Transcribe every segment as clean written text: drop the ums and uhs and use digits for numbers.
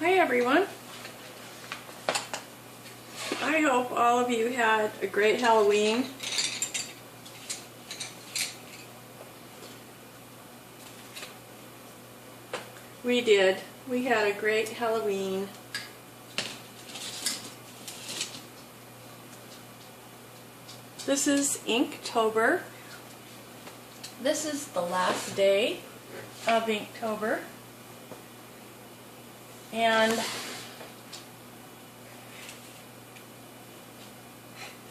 Hi everyone. I hope all of you had a great Halloween. We did. We had a great Halloween. This is Inktober. This is the last day of Inktober. And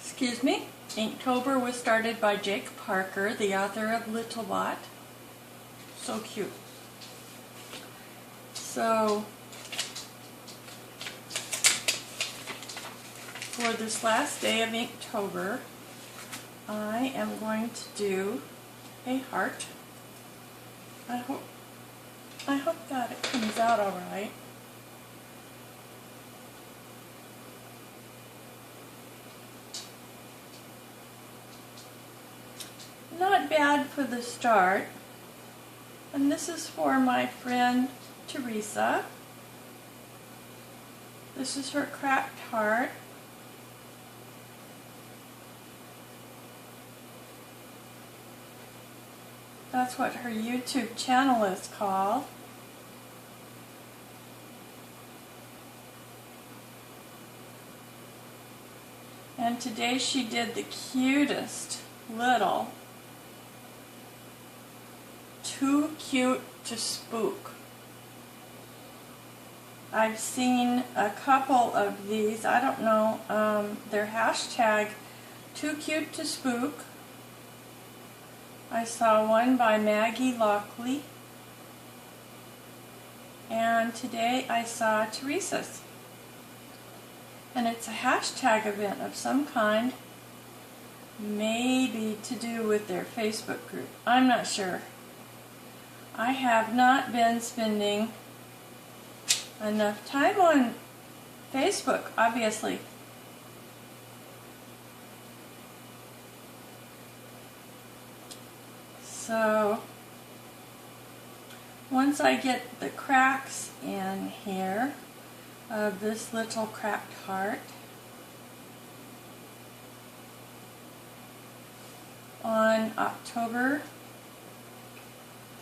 excuse me, Inktober was started by Jake Parker, the author of Little Bot. So cute. So for this last day of Inktober, I am going to do a heart. I hope that it comes out all right. Not bad for the start. And this is for my friend Teresa. This is her cracked heart. That's what her YouTube channel is called. And today she did the cutest little Too Cute to Spook. I've seen a couple of these. I don't know. They're hashtag Too Cute to Spook. I saw one by Maggie Lockley. And today I saw Teresa's. And it's a hashtag event of some kind. Maybe to do with their Facebook group. I'm not sure. I have not been spending enough time on Facebook, obviously. So, once I get the cracks in here of this little cracked heart, on October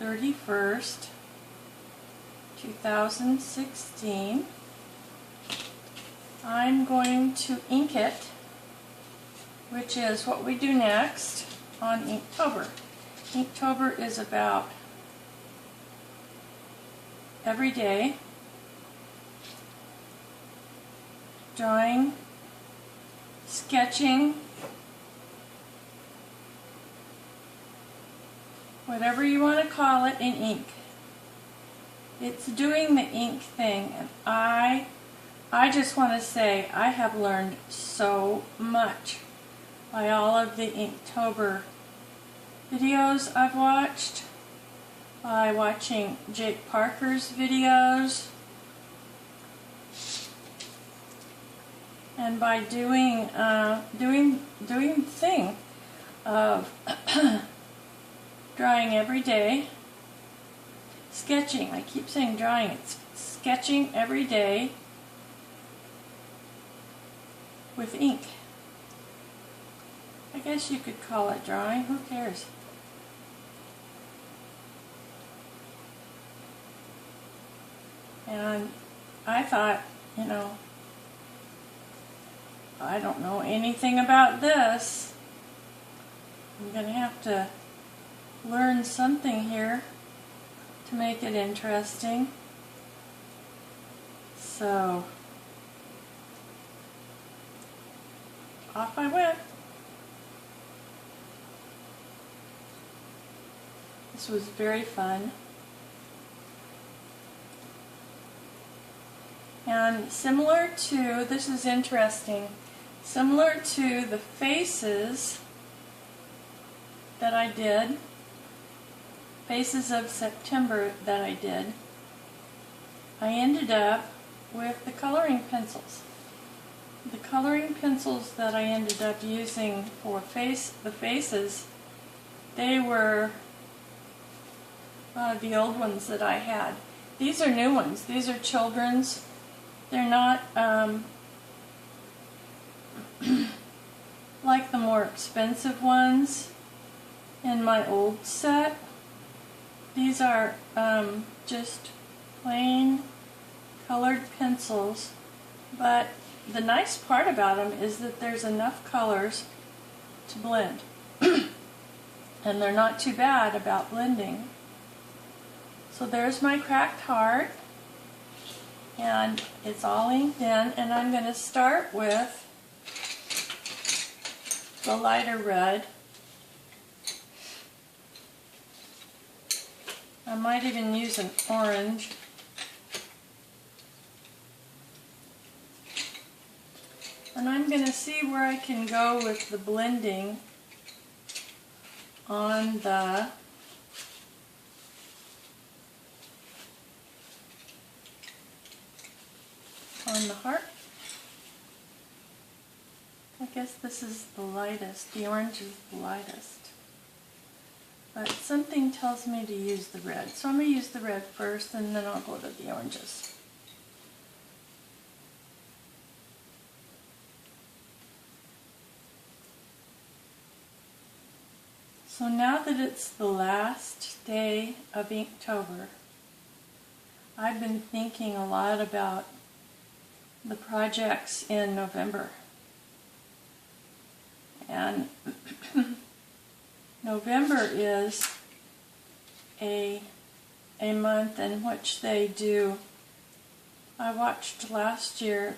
31st, 2016, I'm going to ink it, which is what we do next on Inktober. Inktober is about every day drawing, sketching, whatever you want to call it, in ink. It's doing the ink thing, and I just want to say I have learned so much by all of the Inktober videos I've watched, by watching Jake Parker's videos, and by doing the thing of drawing every day, sketching. I keep saying drawing. It's sketching every day with ink. I guess you could call it drawing. Who cares? And I thought, you know, I don't know anything about this. I'm going to have to learn something here to make it interesting. So, off I went. This was very fun. And similar to, this is interesting, similar to the faces that I did, Faces of September that I did, I ended up with the coloring pencils. The coloring pencils that I ended up using for the faces, they were the old ones that I had. These are new ones. These are children's They're not like the more expensive ones in my old set. These are just plain colored pencils, but the nice part about them is that there's enough colors to blend. And they're not too bad about blending. So there's my cracked heart, and it's all inked in, and I'm going to start with the lighter red. I might even use an orange. And I'm going to see where I can go with the blending on the heart. I guess this is the lightest. The orange is the lightest. But something tells me to use the red. So I'm going to use the red first, and then I'll go to the oranges. So now that it's the last day of Inktober, I've been thinking a lot about the projects in November. And November is a month in which they do, I watched last year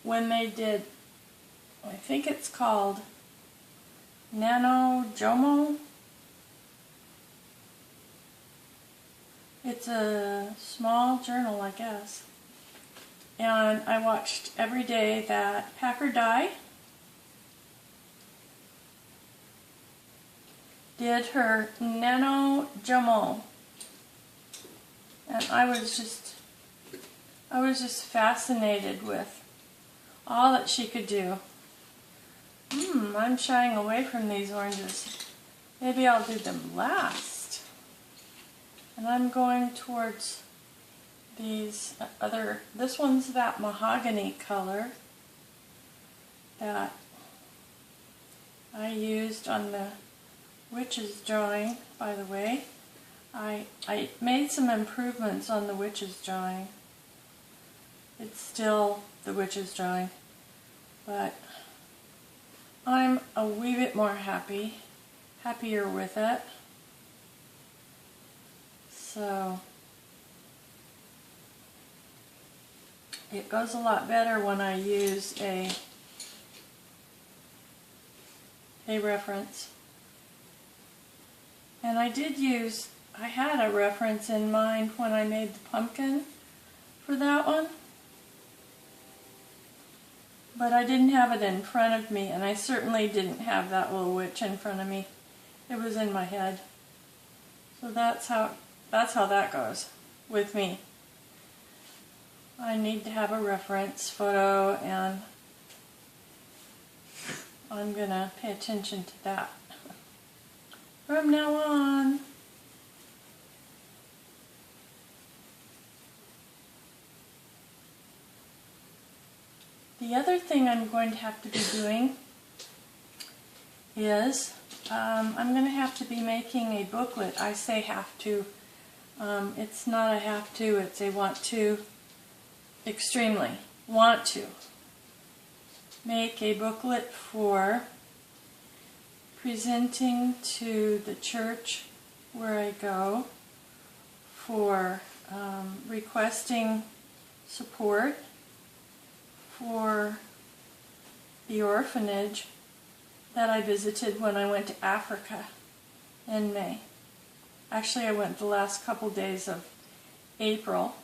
when they did, I think it's called NaNoWriMo. It's a small journal, I guess. And I watched every day that Packer Dye did her NaNoWriMo. And I was just fascinated with all that she could do. I'm shying away from these oranges. Maybe I'll do them last. And I'm going towards these other, this one's that mahogany color that I used on the witch's drawing, by the way. I made some improvements on the witch's drawing. It's still the witch's drawing, but I'm a wee bit more happier with it. So it goes a lot better when I use a reference. And I had a reference in mind when I made the pumpkin for that one. But I didn't have it in front of me, and I certainly didn't have that little witch in front of me. It was in my head. So that's how that goes with me. I need to have a reference photo, and I'm going to pay attention to that from now on. The other thing I'm going to have to be doing is I'm going to have to be making a booklet. I say have to. It's not a have to, it's a want to. Extremely want to make a booklet for presenting to the church where I go, for requesting support for the orphanage that I visited when I went to Africa in May. Actually, I went the last couple days of April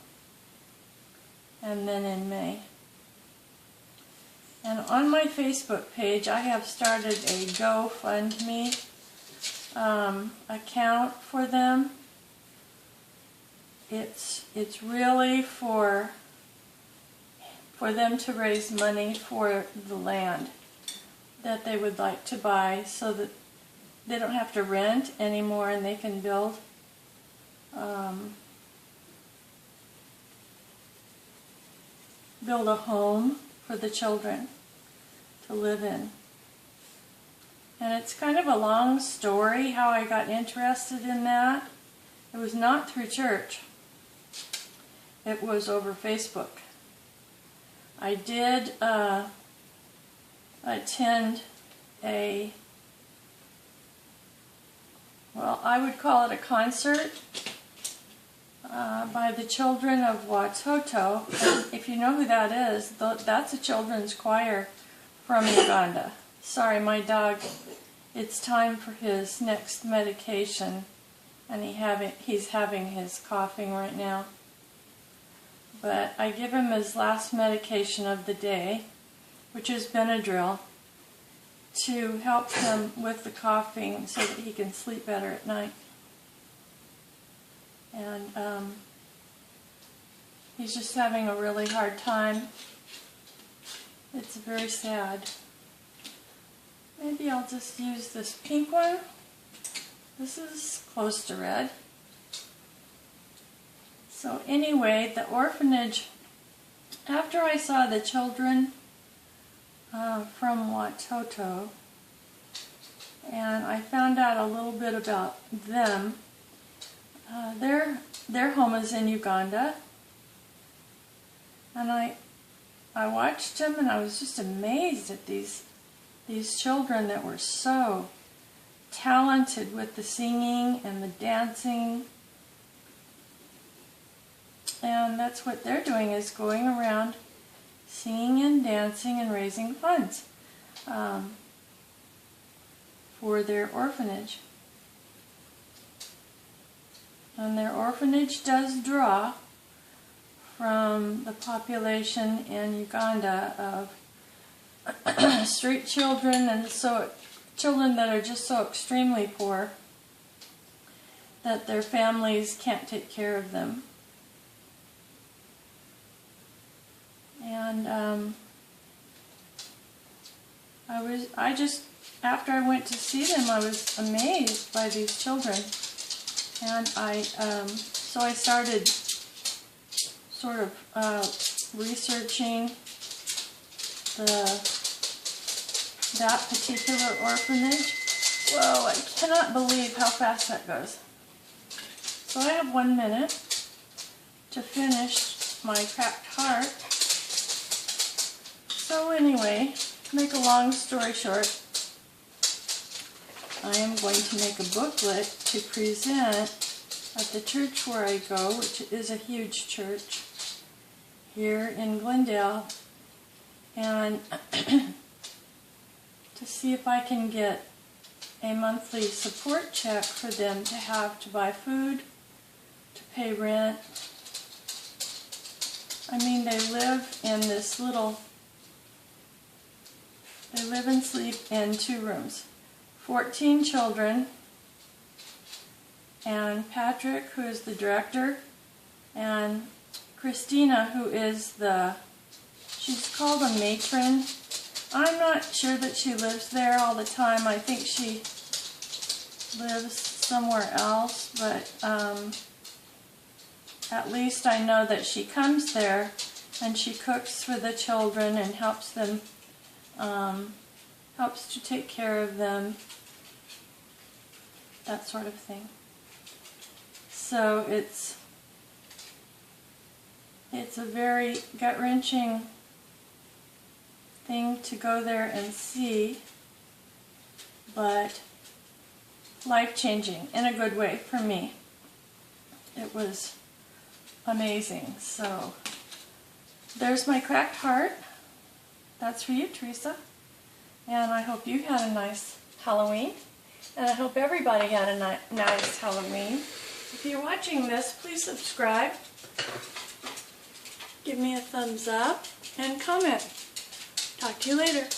and then in May. And on my Facebook page, I have started a GoFundMe account for them. It's really for them to raise money for the land that they would like to buy, so that they don't have to rent anymore and they can build build a home for the children to live in. And it's kind of a long story how I got interested in that. It was not through church. It was over Facebook. I did attend a, well, I would call it a concert by the children of Watoto. And if you know who that is, that's a children's choir from Uganda. Sorry, my dog, it's time for his next medication, and he's having his coughing right now. But I give him his last medication of the day, which is Benadryl, to help him with the coughing so that he can sleep better at night. And he's just having a really hard time. It's very sad. Maybe I'll just use this pink one. This is close to red. So anyway, the orphanage, after I saw the children from Watoto, and I found out a little bit about them, their home is in Uganda, and I watched them and I was just amazed at these children that were so talented with the singing and the dancing. And that's what they're doing, is going around singing and dancing and raising funds for their orphanage. And their orphanage does draw from the population in Uganda of street children, and so children that are just so extremely poor that their families can't take care of them. And after I went to see them, I was amazed by these children, and so I started sort of researching that particular orphanage. Whoa, I cannot believe how fast that goes. So I have 1 minute to finish my cracked heart. So anyway, to make a long story short, I am going to make a booklet to present at the church where I go, which is a huge church here in Glendale, and to see if I can get a monthly support check for them to have to buy food, to pay rent. I mean, they live in this little, they live and sleep in 2 rooms. 14 children, and Patrick, who is the director, and Christina, who is she's called a matron. I'm not sure that she lives there all the time. I think she lives somewhere else, but at least I know that she comes there and she cooks for the children and helps them, helps to take care of them, that sort of thing. So it's a very gut-wrenching thing to go there and see, but life-changing in a good way for me. It was amazing. So there's my cracked heart. That's for you, Teresa. And I hope you had a nice Halloween. And I hope everybody had a nice Halloween. If you're watching this, please subscribe. Give me a thumbs up and comment. Talk to you later.